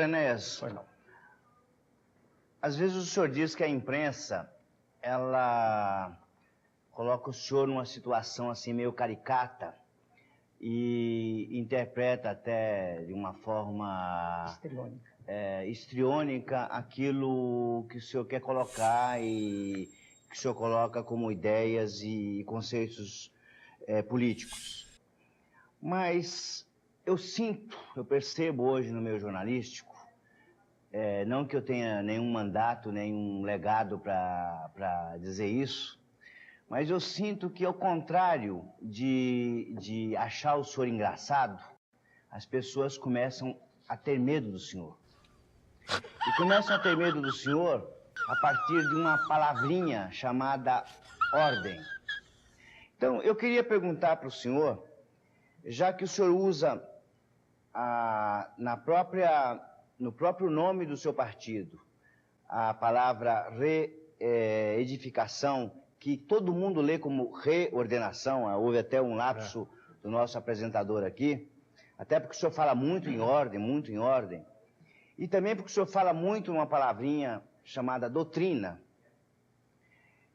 Doutor Enéas, Pois não. Às vezes o senhor diz que a imprensa, ela coloca o senhor numa situação assim meio caricata e interpreta até de uma forma histriônica aquilo que o senhor quer colocar e que o senhor coloca como ideias e conceitos políticos. Mas eu percebo hoje no meio jornalístico, não que eu tenha nenhum mandato, nenhum legado para dizer isso, mas eu sinto que, ao contrário de achar o senhor engraçado, as pessoas começam a ter medo do senhor. E começam a ter medo do senhor a partir de uma palavrinha chamada ordem. Então, eu queria perguntar para o senhor, já que o senhor usa no próprio nome do seu partido a palavra reedificação, que todo mundo lê como reordenação, houve até um lapso do nosso apresentador aqui, até porque o senhor fala muito em ordem, e também porque o senhor fala muito uma palavrinha chamada doutrina.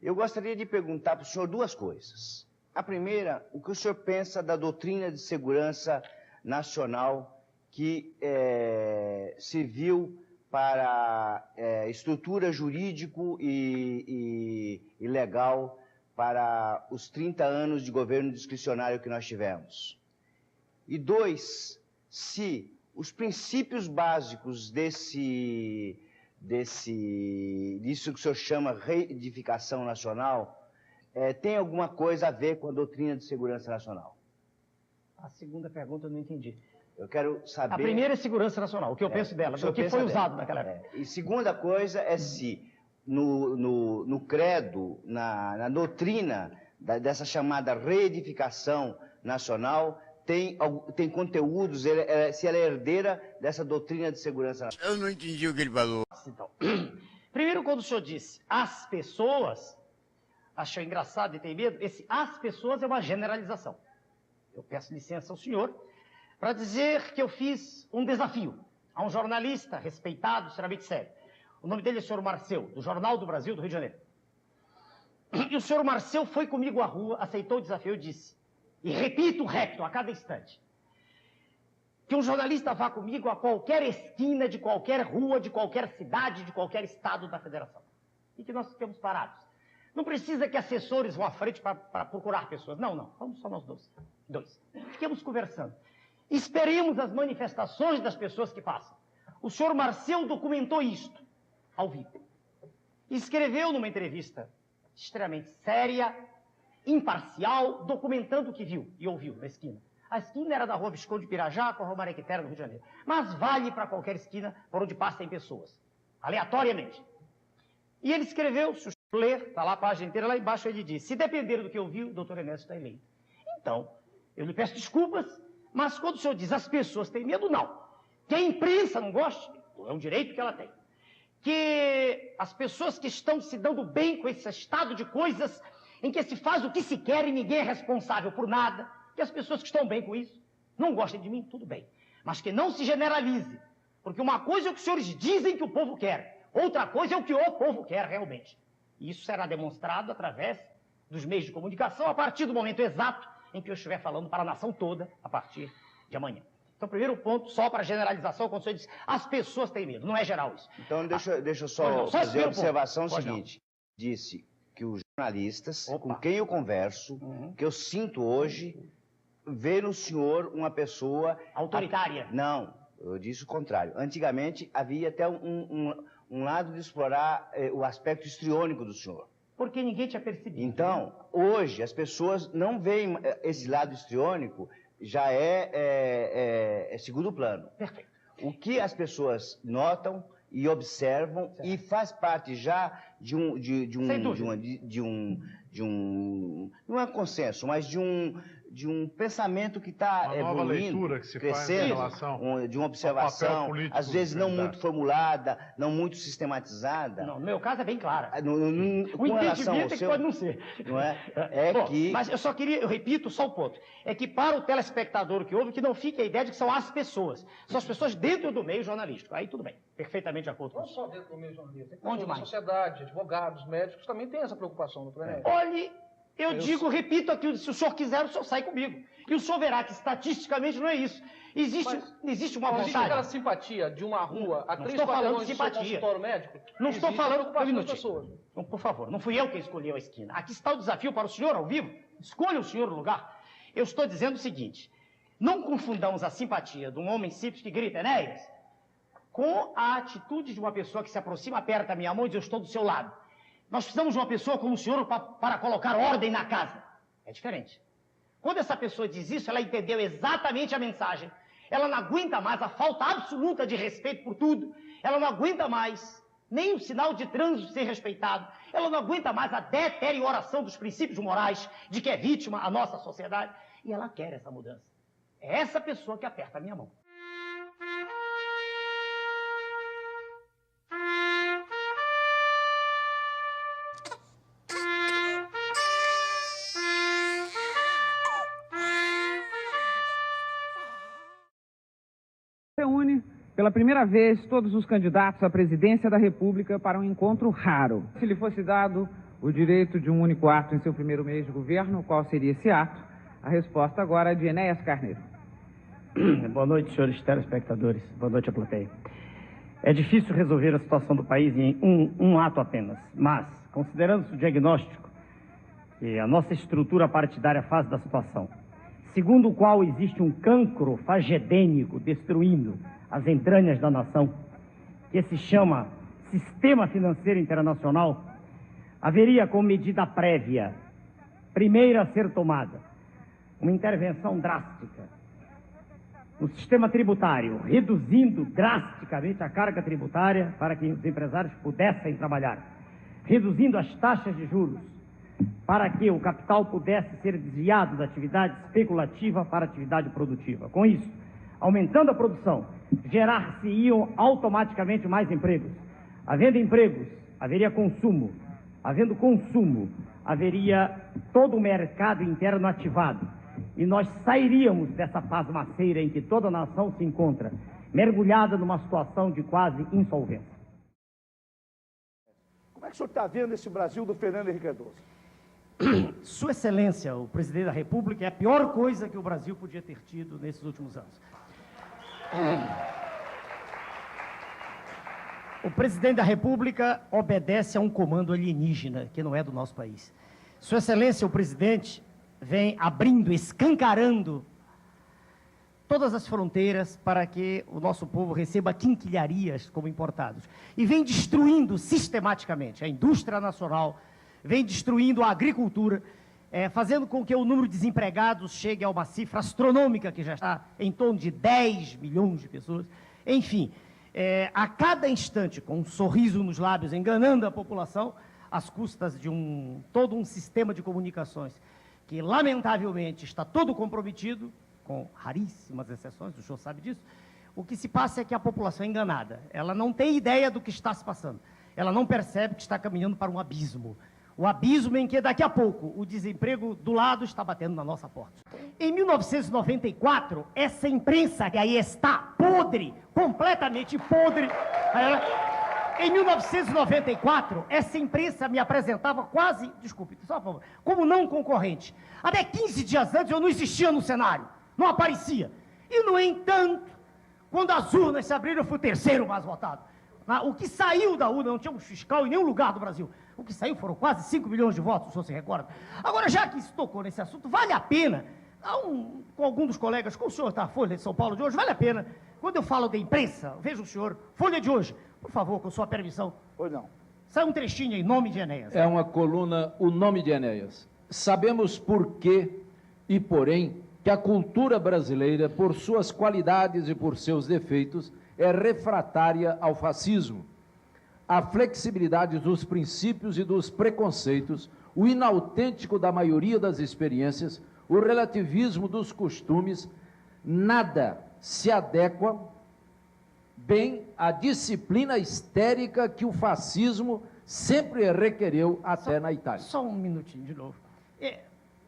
Eu gostaria de perguntar para o senhor duas coisas. A primeira, o que o senhor pensa da doutrina de segurança nacional que serviu para estrutura jurídico e legal para os 30 anos de governo discricionário que nós tivemos. E dois, se os princípios básicos disso que o senhor chama reedificação nacional, tem alguma coisa a ver com a doutrina de segurança nacional? A segunda pergunta eu não entendi. Eu quero saber... A primeira é segurança nacional, o que eu penso dela, o que foi usado naquela época. E segunda coisa é se no credo, na doutrina dessa chamada reedificação nacional, tem conteúdos, se ela é herdeira dessa doutrina de segurança nacional. Eu não entendi o que ele falou. Então, primeiro, quando o senhor disse as pessoas, achou engraçado e tem medo, esse as pessoas é uma generalização. Eu peço licença ao senhor para dizer que eu fiz um desafio a um jornalista respeitado, extremamente sério. O nome dele é o senhor Marcel, do Jornal do Brasil, do Rio de Janeiro. E o senhor Marcel foi comigo à rua, aceitou o desafio e disse, e repito a cada instante, que um jornalista vá comigo a qualquer esquina de qualquer rua, de qualquer cidade, de qualquer estado da federação. E que nós fiquemos parados. Não precisa que assessores vão à frente para procurar pessoas. Não, vamos só nós dois. Fiquemos conversando. Esperemos as manifestações das pessoas que passam. O senhor Marcel documentou isto, ao vivo. Escreveu numa entrevista extremamente séria, imparcial, documentando o que viu e ouviu na esquina. A esquina era da Rua Visconde de Pirajá com a Rua Mariquitera, no Rio de Janeiro. Mas vale para qualquer esquina por onde passem pessoas, aleatoriamente. E ele escreveu, se o senhor ler, está lá a página inteira, lá embaixo ele diz, se depender do que eu vi, o doutor Enéas está eleito. Então, eu lhe peço desculpas, mas quando o senhor diz as pessoas têm medo, não. Que a imprensa não goste, é um direito que ela tem. Que as pessoas que estão se dando bem com esse estado de coisas em que se faz o que se quer e ninguém é responsável por nada, que as pessoas que estão bem com isso não gostem de mim, tudo bem. Mas que não se generalize, porque uma coisa é o que os senhores dizem que o povo quer, outra coisa é o que o povo quer realmente. E isso será demonstrado através dos meios de comunicação a partir do momento exato em que eu estiver falando para a nação toda a partir de amanhã. Então, primeiro ponto, só para generalização, quando o senhor diz as pessoas têm medo, não é geral isso. Então, deixa eu só fazer a observação seguinte. Disse que os jornalistas com quem eu converso, que eu sinto hoje, vê no senhor uma pessoa... autoritária. Não, eu disse o contrário. Antigamente, havia até um lado de explorar o aspecto histriônico do senhor. Porque ninguém tinha percebido. Então, hoje, as pessoas não veem esse lado histriônico, já é segundo plano. Perfeito. O que as pessoas notam e observam certo. E faz parte já não é consenso, mas de de um pensamento que está nova evoluindo, leitura que se crescendo, faz em relação de uma observação, político às vezes do não candidato. muito formulada, não muito sistematizada. Não, no meu caso é bem claro. O O entendimento é que pode não ser. Não é? É Bom, que... Mas eu repito só o ponto. É que para o telespectador que ouve, que não fique a ideia de que são as pessoas. São as pessoas dentro do meio jornalístico. Aí tudo bem, perfeitamente de acordo com Não isso. só dentro do meio jornalista, tem Onde pessoas da mais? sociedade, advogados, médicos, também têm essa preocupação, doutor Enéas. Olhe, repito aqui, se o senhor quiser, o senhor sai comigo. E o senhor verá que estatisticamente não é isso. Existe uma Existe aquela vontade. simpatia de uma rua a Não 3 estou falando quarteirões de do seu simpatia. consultório médico? Não estou Existe a falando... preocupação Um das minutinho. pessoas. Então, por favor, não fui eu quem escolheu a esquina. Aqui está o desafio para o senhor ao vivo. Escolha o senhor o lugar. Eu estou dizendo o seguinte: não confundamos a simpatia de um homem simples que grita Enéas com a atitude de uma pessoa que se aproxima, aperta a minha mão e diz: eu estou do seu lado. Nós precisamos de uma pessoa como o senhor para colocar ordem na casa. É diferente. Quando essa pessoa diz isso, ela entendeu exatamente a mensagem. Ela não aguenta mais a falta absoluta de respeito por tudo. Ela não aguenta mais nem o sinal de trânsito ser respeitado. Ela não aguenta mais a deterioração dos princípios morais de que é vítima a nossa sociedade. E ela quer essa mudança. É essa pessoa que aperta a minha mão. Reúne pela primeira vez todos os candidatos à presidência da República para um encontro raro. Se lhe fosse dado o direito de um único ato em seu primeiro mês de governo, qual seria esse ato? A resposta agora é de Enéas Carneiro. Boa noite, senhores telespectadores. Boa noite, a plateia. É difícil resolver a situação do país em um ato apenas, mas, considerando-se o diagnóstico que a nossa estrutura partidária faz da situação, segundo o qual existe um cancro fagedênico destruindo as entranhas da nação, que se chama Sistema Financeiro Internacional, haveria como medida prévia, primeira a ser tomada, uma intervenção drástica no sistema tributário, reduzindo drasticamente a carga tributária para que os empresários pudessem trabalhar, reduzindo as taxas de juros, para que o capital pudesse ser desviado da atividade especulativa para a atividade produtiva. Com isso, aumentando a produção, gerar-se-iam automaticamente mais empregos. Havendo empregos, haveria consumo. Havendo consumo, haveria todo o mercado interno ativado. E nós sairíamos dessa pasmaceira em que toda a nação se encontra, mergulhada numa situação de quase insolvência. Como é que o senhor está vendo esse Brasil do Fernando Henrique Cardoso? Sua Excelência, o presidente da República, é a pior coisa que o Brasil podia ter tido nesses últimos anos. O presidente da República obedece a um comando alienígena, que não é do nosso país. Sua Excelência, o presidente, vem abrindo, escancarando todas as fronteiras para que o nosso povo receba quinquilharias como importados. E vem destruindo sistematicamente a indústria nacional, vem destruindo a agricultura, fazendo com que o número de desempregados chegue a uma cifra astronômica, que já está em torno de 10 milhões de pessoas. Enfim, a cada instante, com um sorriso nos lábios, enganando a população, às custas de todo um sistema de comunicações que, lamentavelmente, está todo comprometido, com raríssimas exceções, o senhor sabe disso. O que se passa é que a população é enganada. Ela não tem ideia do que está se passando. Ela não percebe que está caminhando para um abismo. O abismo em que, daqui a pouco, o desemprego do lado está batendo na nossa porta. Em 1994, essa imprensa que aí está podre, completamente podre. Em 1994, essa imprensa me apresentava quase, desculpe, só por favor, como não concorrente. Até 15 dias antes eu não existia no cenário, não aparecia. E, no entanto, quando as urnas se abriram, eu fui o terceiro mais votado. O que saiu da urna, não tinha um fiscal em nenhum lugar do Brasil. O que saiu foram quase 5 milhões de votos, o senhor se recorda. Agora, já que se tocou nesse assunto, vale a pena, com algum dos colegas, com o senhor da Folha de São Paulo de hoje, vale a pena, quando eu falo da imprensa, veja o senhor, Folha de hoje, por favor, com sua permissão. Pois não. Sai um trechinho em nome de Enéas. É uma coluna, o nome de Enéas. Sabemos por quê e porém que a cultura brasileira, por suas qualidades e por seus defeitos, é refratária ao fascismo. A flexibilidade dos princípios e dos preconceitos, o inautêntico da maioria das experiências, o relativismo dos costumes, nada se adequa bem à disciplina histérica que o fascismo sempre requereu até na Itália. Só um minutinho de novo.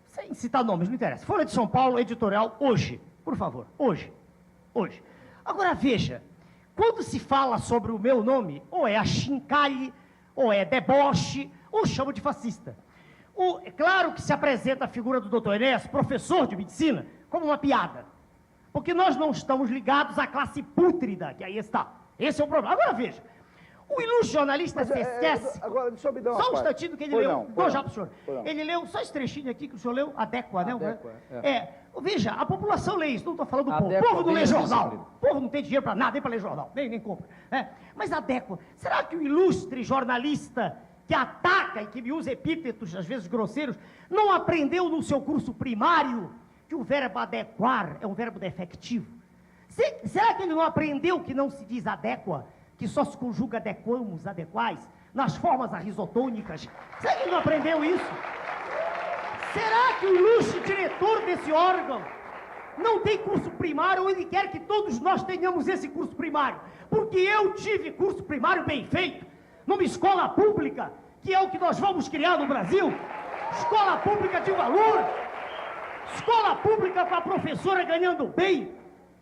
Sem citar nomes, não interessa. Folha de São Paulo, editorial, hoje. Por favor, hoje. Hoje. Agora, veja, quando se fala sobre o meu nome, ou é achincalhe, ou é deboche, ou chama de fascista. É claro que se apresenta a figura do Dr. Enéas, professor de medicina, como uma piada. Porque nós não estamos ligados à classe pútrida, que aí está. Esse é o problema. Agora, veja. O ilustre jornalista se esquece... Agora, deixa eu me dar uma Só um parte. instantinho que ele Pois leu. não, Dou pois já não. para o senhor. Pois não. Ele leu só esse trechinho aqui que o senhor leu, Adéqua, né? Adéqua, Veja, a população lê isso, não estou falando do povo. O Adéqua povo não lê bem a jornal. disciplina. O povo não tem dinheiro para nada, nem para ler jornal, nem compra. Mas Adéqua, será que o ilustre jornalista que ataca e que me usa epítetos, às vezes grosseiros, não aprendeu no seu curso primário que o verbo adequar é um verbo defectivo? Será que ele não aprendeu que não se diz adéqua, que só se conjuga adequamos, adequais, nas formas arrisotônicas? Será que ele não aprendeu isso? Será que o ilustre diretor desse órgão não tem curso primário ou ele quer que todos nós tenhamos esse curso primário? Porque eu tive curso primário bem feito, numa escola pública, que é o que nós vamos criar no Brasil. Escola pública de valor, escola pública com a professora ganhando bem,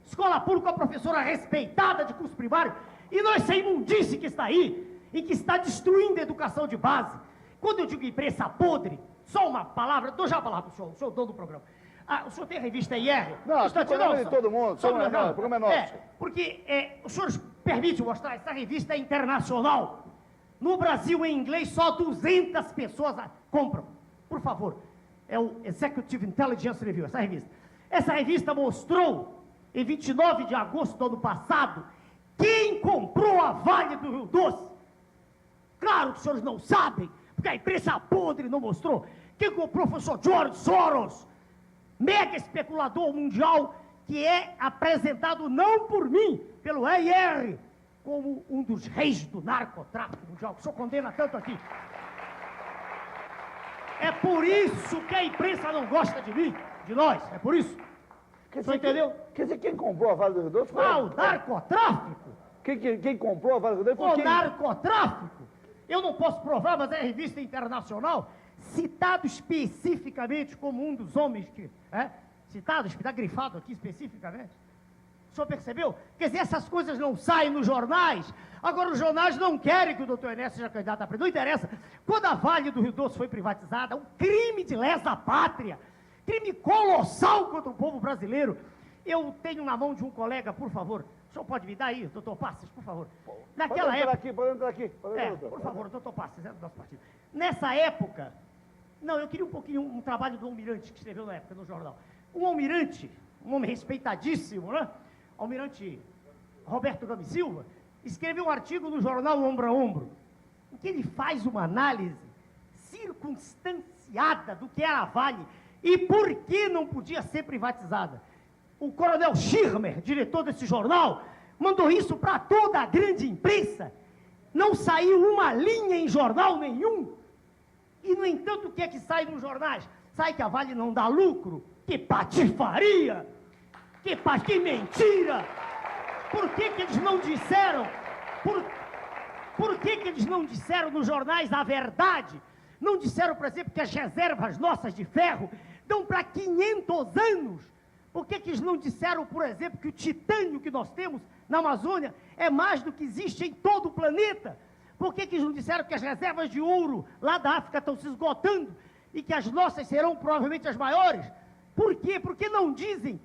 escola pública com a professora respeitada de curso primário, e não essa imundice que está aí, e que está destruindo a educação de base. Quando eu digo imprensa podre, só uma palavra, dou já a palavra para o senhor dono do programa. O senhor tem a revista IR? Não, o programa é de todo mundo, só o programa é nosso. Porque o senhor permite mostrar, essa revista é internacional. No Brasil, em inglês, só 200 pessoas compram. Por favor, é o Executive Intelligence Review, essa revista. Essa revista mostrou, em 29 de agosto do ano passado, quem comprou a Vale do Rio Doce. Claro que os senhores não sabem, porque a imprensa podre não mostrou. Quem comprou foi o professor George Soros, mega especulador mundial, que é apresentado não por mim, pelo EIR, como um dos reis do narcotráfico mundial, que o senhor condena tanto aqui. É por isso que a imprensa não gosta de mim, de nós, é por isso. O senhor entendeu? Quer dizer, quem comprou a Vale do Rio Doce foi... O narcotráfico. Quem comprou a Vale do Rio Doce foi O quem? narcotráfico. Eu não posso provar, mas é a revista internacional, citado especificamente como um dos homens que... citado, está grifado aqui especificamente. O senhor percebeu? Quer dizer, essas coisas não saem nos jornais. Agora, os jornais não querem que o doutor Enéas seja candidato a presidente. Não interessa. Quando a Vale do Rio Doce foi privatizada, um crime de lesa pátria, crime colossal contra o povo brasileiro. Eu tenho na mão de um colega, por favor, o senhor pode me dar aí, doutor Passos, por favor. Naquela época... Pode entrar aqui. por favor, doutor Passos, é do nosso partido. Nessa época... Não, eu queria um trabalho do Almirante, que escreveu na época no jornal. Um almirante, um homem respeitadíssimo, né? Almirante Roberto Gomes Silva, escreveu um artigo no jornal Ombro a Ombro, em que ele faz uma análise circunstanciada do que era a Vale e por que não podia ser privatizada. O coronel Schirmer, diretor desse jornal, mandou isso para toda a grande imprensa. Não saiu uma linha em jornal nenhum. E, no entanto, o que é que sai nos jornais? Sai que a Vale não dá lucro. Que patifaria! Que mentira! Por que eles não disseram? Por que eles não disseram nos jornais a verdade? Não disseram, por exemplo, que as reservas nossas de ferro dão para 500 anos? Por que eles não disseram, por exemplo, que o titânio que nós temos na Amazônia é mais do que existe em todo o planeta? Por que eles não disseram que as reservas de ouro lá da África estão se esgotando e que as nossas serão provavelmente as maiores? Por quê? Por que não dizem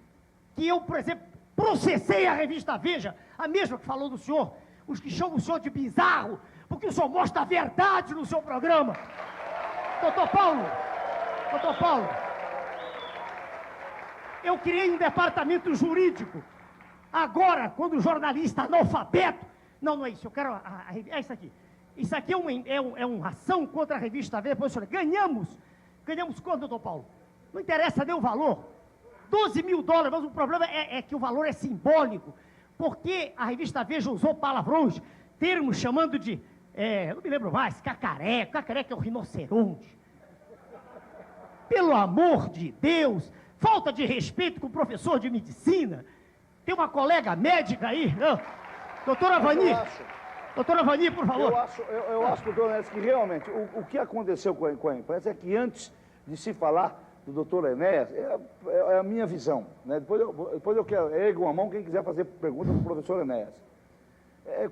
que eu, por exemplo, processei a revista Veja, a mesma que falou do senhor, os que chamam o senhor de bizarro, porque o senhor mostra a verdade no seu programa. Doutor Paulo, eu criei um departamento jurídico. Agora, quando o jornalista analfabeto... Não é isso, eu quero... É isso aqui. Isso aqui é uma ação contra a revista Veja. Professor, ganhamos quanto, doutor Paulo? Não interessa nem o valor. $12 mil, mas o problema é que o valor é simbólico. Porque a revista Veja usou palavrões, termos chamando de... não me lembro mais, cacareco é o rinoceronte. Pelo amor de Deus, falta de respeito com o professor de medicina. Tem uma colega médica aí, não? Doutora Vani. Doutora Vani, por favor. Eu acho, doutor Enéas, que realmente o que aconteceu com a imprensa é que antes de se falar do doutor Enéas, é a minha visão, né? Depois eu quero, ergo a mão quem quiser fazer pergunta para o professor Enéas.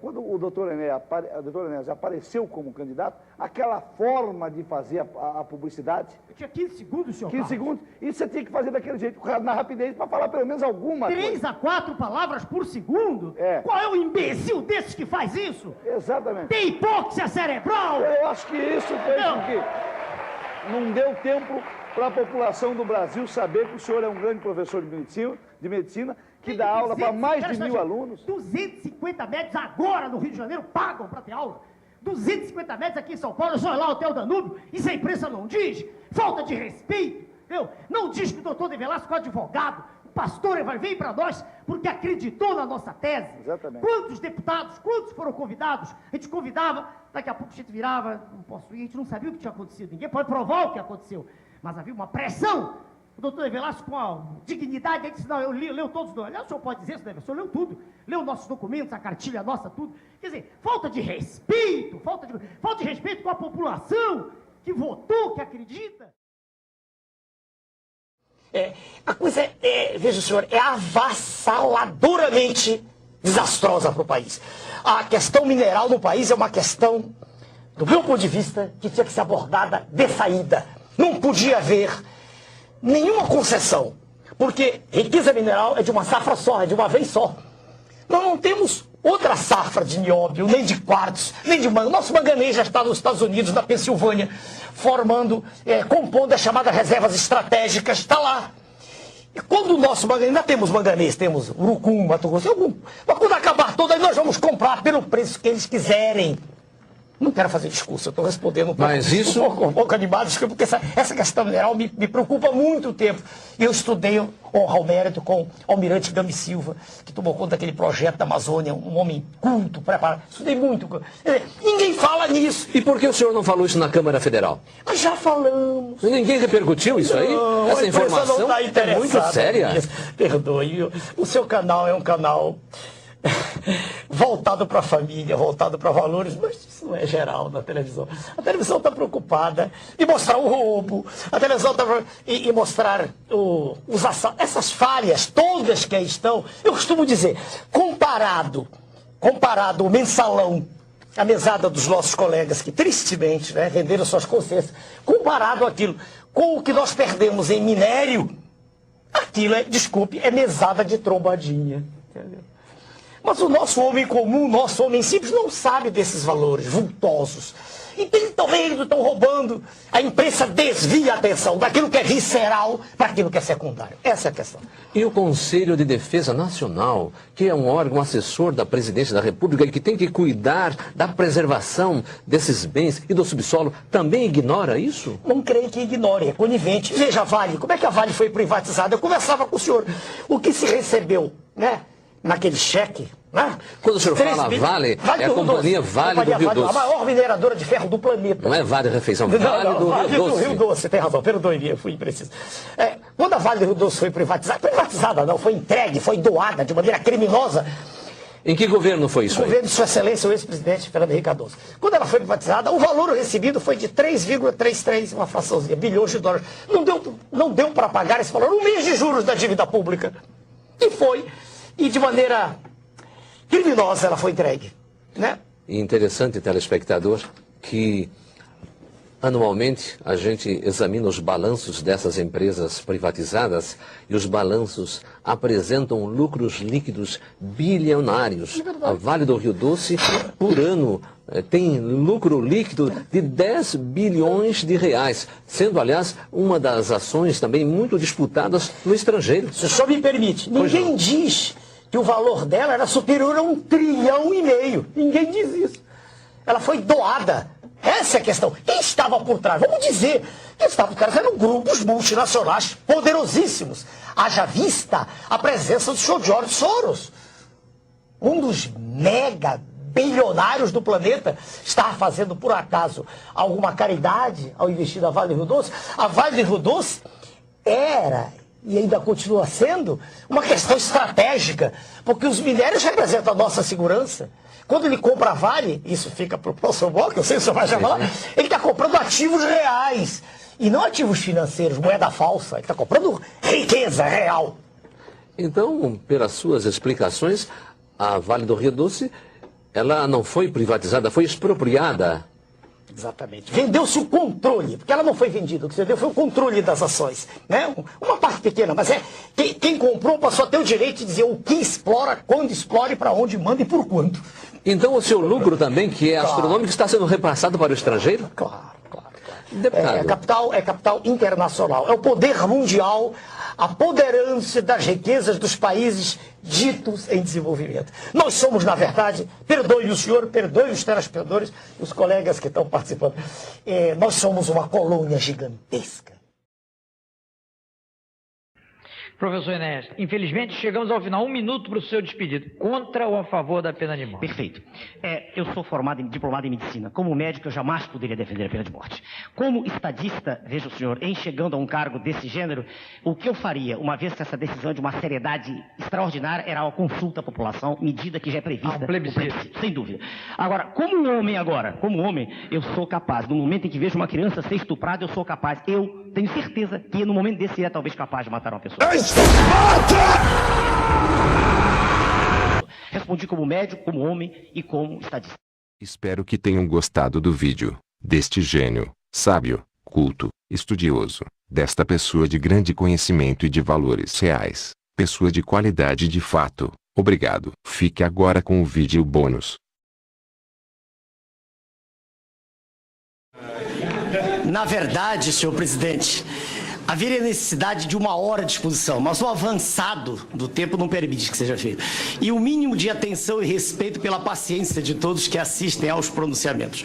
Quando o doutor Enéas apareceu como candidato, aquela forma de fazer a publicidade... Eu tinha 15 segundos, senhor 15 segundos, e você tinha que fazer daquele jeito, na rapidez, para falar pelo menos alguma coisa. 3 a 4 palavras por segundo? Qual é o imbecil desses que faz isso? Exatamente. Tem hipóxia cerebral? Eu acho que isso fez com que não deu tempo para a população do Brasil saber que o senhor é um grande professor de medicina que dá aula para mais de 1000 alunos. 250 médicos agora no Rio de Janeiro pagam para ter aula. 250 médicos aqui em São Paulo, só lá o Hotel Danúbio, isso a imprensa não diz. Falta de respeito, entendeu? Não diz que o doutor De Velasco é advogado, o pastor vem para nós porque acreditou na nossa tese. Exatamente. Quantos deputados, quantos foram convidados? A gente convidava, daqui a pouco a gente virava, não posso ir, a gente não sabia o que tinha acontecido, ninguém pode provar o que aconteceu. Mas havia uma pressão. O doutor De Velasco, com a dignidade, ele disse, não, eu leu todos os... Aliás, o senhor pode dizer isso, o senhor leu tudo. Leu nossos documentos, a cartilha nossa, tudo. Quer dizer, falta de respeito com a população que votou, que acredita. A coisa veja o senhor, é avassaladoramente desastrosa para o país. A questão mineral no país é uma questão, do meu ponto de vista, que tinha que ser abordada de saída. Não podia haver nenhuma concessão, porque riqueza mineral é de uma safra só, é de uma vez só. Nós não temos outra safra de nióbio, nem de quartzo, nem de manganês. Nosso manganês já está nos Estados Unidos, na Pensilvânia, compondo as chamadas reservas estratégicas, está lá. E quando o nosso manganês, ainda temos manganês, temos urucum, Mato Grosso, mas quando acabar todo, aí nós vamos comprar pelo preço que eles quiserem. Não quero fazer discurso, eu estou respondendo um pouco, mas isso... um pouco animado, desculpa, porque essa questão mineral me preocupa há muito tempo. Eu estudei, honra ao mérito, com o almirante Gami Silva, que tomou conta daquele projeto da Amazônia, um homem culto, preparado. Estudei muito. Ninguém fala nisso. E por que o senhor não falou isso na Câmara Federal? Mas já falamos. Ninguém repercutiu isso aí? Não, essa informação não tá é muito séria. Perdoe, o seu canal é um canal... voltado para a família, voltado para valores, mas isso não é geral na televisão. A televisão está preocupada em mostrar o roubo, a televisão está em mostrar essas falhas todas que aí estão. Eu costumo dizer, comparado o mensalão, a mesada dos nossos colegas que tristemente venderam suas consciências, comparado aquilo com o que nós perdemos em minério, aquilo é mesada de trombadinha, entendeu? Mas o nosso homem comum, o nosso homem simples, não sabe desses valores vultosos. Então eles estão roubando. A imprensa desvia a atenção daquilo que é visceral para aquilo que é secundário. Essa é a questão. E o Conselho de Defesa Nacional, que é um órgão assessor da Presidência da República e que tem que cuidar da preservação desses bens e do subsolo, também ignora isso? Não creio que ignore, é conivente. Veja a Vale, como é que a Vale foi privatizada? Eu conversava com o senhor. O que se recebeu, naquele cheque, Quando o senhor fala Vale, é a companhia Vale do Rio Doce. A maior mineradora de ferro do planeta. Não é Vale Refeição, Vale do Rio Doce. Rio Doce, tem razão, perdoe-me, eu fui impreciso. Quando a Vale do Rio Doce foi privatizada não, foi entregue, foi doada de maneira criminosa. Em que governo foi isso? O governo de Sua Excelência, o ex-presidente Fernando Henrique Cardoso. Quando ela foi privatizada, o valor recebido foi de 3,33, uma fraçãozinha, bilhões de dólares. Não deu para pagar esse valor, um mês de juros da dívida pública. E de maneira criminosa ela foi entregue, E interessante, telespectador, que anualmente a gente examina os balanços dessas empresas privatizadas e os balanços apresentam lucros líquidos bilionários. A Vale do Rio Doce, por ano, tem lucro líquido de 10 bilhões de reais, sendo, aliás, uma das ações também muito disputadas no estrangeiro. Se o senhor me permite, ninguém diz que o valor dela era superior a 1,5 trilhão. Ninguém diz isso. Ela foi doada. Essa é a questão. Quem estava por trás? Vamos dizer, quem estava por trás eram grupos multinacionais poderosíssimos. Haja vista a presença do senhor George Soros. Um dos mega bilionários do planeta estava fazendo, por acaso, alguma caridade ao investir na Vale do Rio Doce. A Vale do Rio Doce era e ainda continua sendo, uma questão estratégica, porque os minérios representam a nossa segurança. Quando ele compra a Vale, isso fica para o professor Bock, eu sei que o senhor vai chamar, ele está comprando ativos reais, e não ativos financeiros, moeda falsa, ele está comprando riqueza real. Então, pelas suas explicações, a Vale do Rio Doce, ela não foi privatizada, foi expropriada. Exatamente. Vendeu-se o controle, porque ela não foi vendida, o que você deu foi o controle das ações. Né? Uma parte pequena, mas quem comprou passou a ter o direito de dizer o que explora, quando explora, para onde manda e por quanto. Então o seu lucro também, que é astronômico, está sendo repassado para o estrangeiro? Claro. Deputado. É capital internacional, é o poder mundial, apoderando-se das riquezas dos países ditos em desenvolvimento. Nós somos, na verdade, perdoe o senhor, perdoe os telespectadores, os colegas que estão participando, nós somos uma colônia gigantesca. Professor Enéas, infelizmente chegamos ao final. 1 minuto para o seu despedido. Contra ou a favor da pena de morte? Perfeito. Eu sou diplomado em medicina. Como médico, eu jamais poderia defender a pena de morte. Como estadista, veja o senhor, em chegando a um cargo desse gênero, o que eu faria, uma vez que essa decisão de uma seriedade extraordinária era uma consulta à população, medida que já é prevista. Um plebiscito. Sem dúvida. Agora, como homem, eu sou capaz, no momento em que vejo uma criança ser estuprada, eu sou capaz, eu tenho certeza que no momento desse é talvez capaz de matar uma pessoa. Respondi como médico, como homem e como estadista. Espero que tenham gostado do vídeo, deste gênio, sábio, culto, estudioso, desta pessoa de grande conhecimento e de valores reais, pessoa de qualidade de fato. Obrigado. Fique agora com o vídeo bônus. Na verdade, senhor presidente, haveria necessidade de 1 hora de exposição, mas o avançado do tempo não permite que seja feito. E o mínimo de atenção e respeito pela paciência de todos que assistem aos pronunciamentos.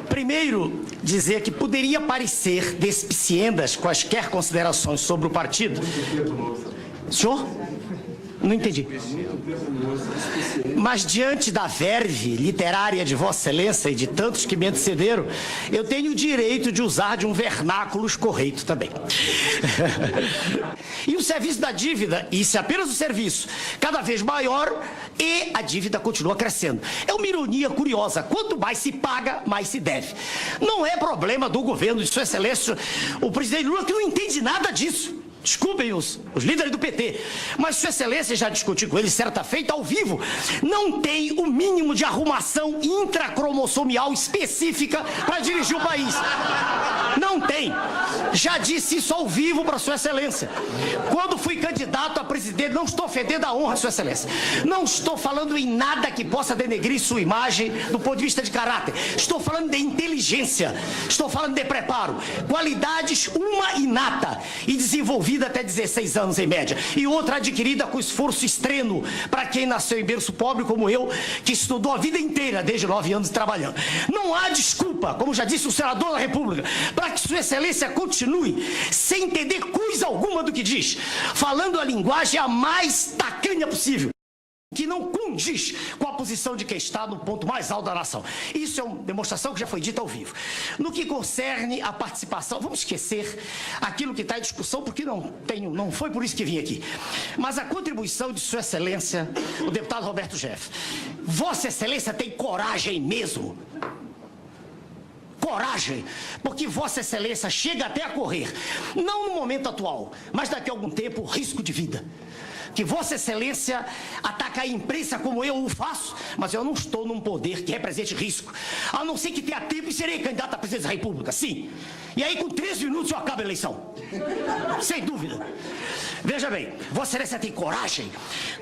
Primeiro, dizer que poderia parecer despiciendas quaisquer considerações sobre o partido. Senhor? Não entendi. Mas diante da verve literária de Vossa Excelência e de tantos que me antecederam, eu tenho o direito de usar de um vernáculo escorreito também. E o serviço da dívida, isso é apenas o serviço, cada vez maior e a dívida continua crescendo. É uma ironia curiosa, quanto mais se paga, mais se deve. Não é problema do governo de Sua Excelência, o presidente Lula, que não entende nada disso. Desculpem os líderes do PT, mas Sua Excelência já discutiu com ele certa feita ao vivo. Não tem o mínimo de arrumação intracromossomial específica para dirigir o país. Não tem. Já disse isso ao vivo para Sua Excelência. Quando fui candidato a presidente, não estou ofendendo a honra, Sua Excelência. Não estou falando em nada que possa denegrir sua imagem do ponto de vista de caráter. Estou falando de inteligência. Estou falando de preparo. Qualidades, uma inata e desenvolvida até 16 anos em média, e outra adquirida com esforço extremo para quem nasceu em berço pobre como eu, que estudou a vida inteira, desde 9 anos trabalhando. Não há desculpa, como já disse o senador da República, para que Sua Excelência continue sem entender coisa alguma do que diz, falando a linguagem a mais tacanha possível, que não condiz com a posição de quem está no ponto mais alto da nação. Isso é uma demonstração que já foi dita ao vivo. No que concerne a participação, vamos esquecer aquilo que está em discussão, porque não foi por isso que vim aqui. Mas a contribuição de Sua Excelência, o deputado Roberto Jeff. Vossa Excelência tem coragem mesmo. Coragem, porque Vossa Excelência chega até a correr, não no momento atual, mas daqui a algum tempo, risco de vida. Que Vossa Excelência ataca a imprensa como eu o faço, mas eu não estou num poder que represente risco. A não ser que tenha tempo e serei candidato a presidente da República, sim. E aí com 3 minutos eu acabo a eleição. Sem dúvida. Veja bem, Vossa Excelência tem coragem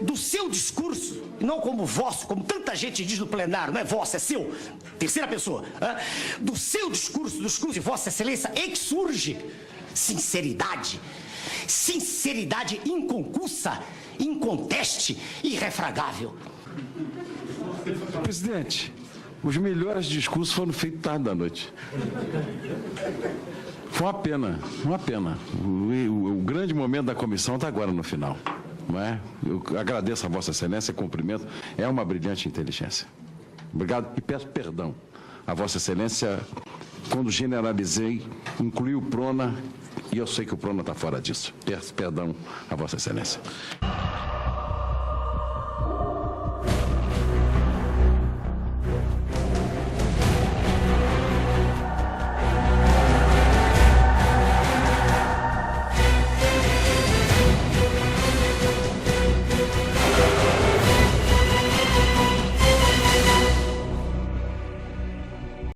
do seu discurso, não como vosso, como tanta gente diz no plenário, não é vosso, é seu, terceira pessoa, do seu discurso, do discurso de Vossa Excelência, é que surge sinceridade. Sinceridade inconcursa, inconteste, irrefragável. Presidente, os melhores discursos foram feitos tarde da noite. Foi uma pena, uma pena. O grande momento da comissão está agora no final. Não é? Eu agradeço a Vossa Excelência, cumprimento. É uma brilhante inteligência. Obrigado e peço perdão a Vossa Excelência quando generalizei, incluí o Prona E eu sei que o Prona está fora disso. Peço perdão a Vossa Excelência.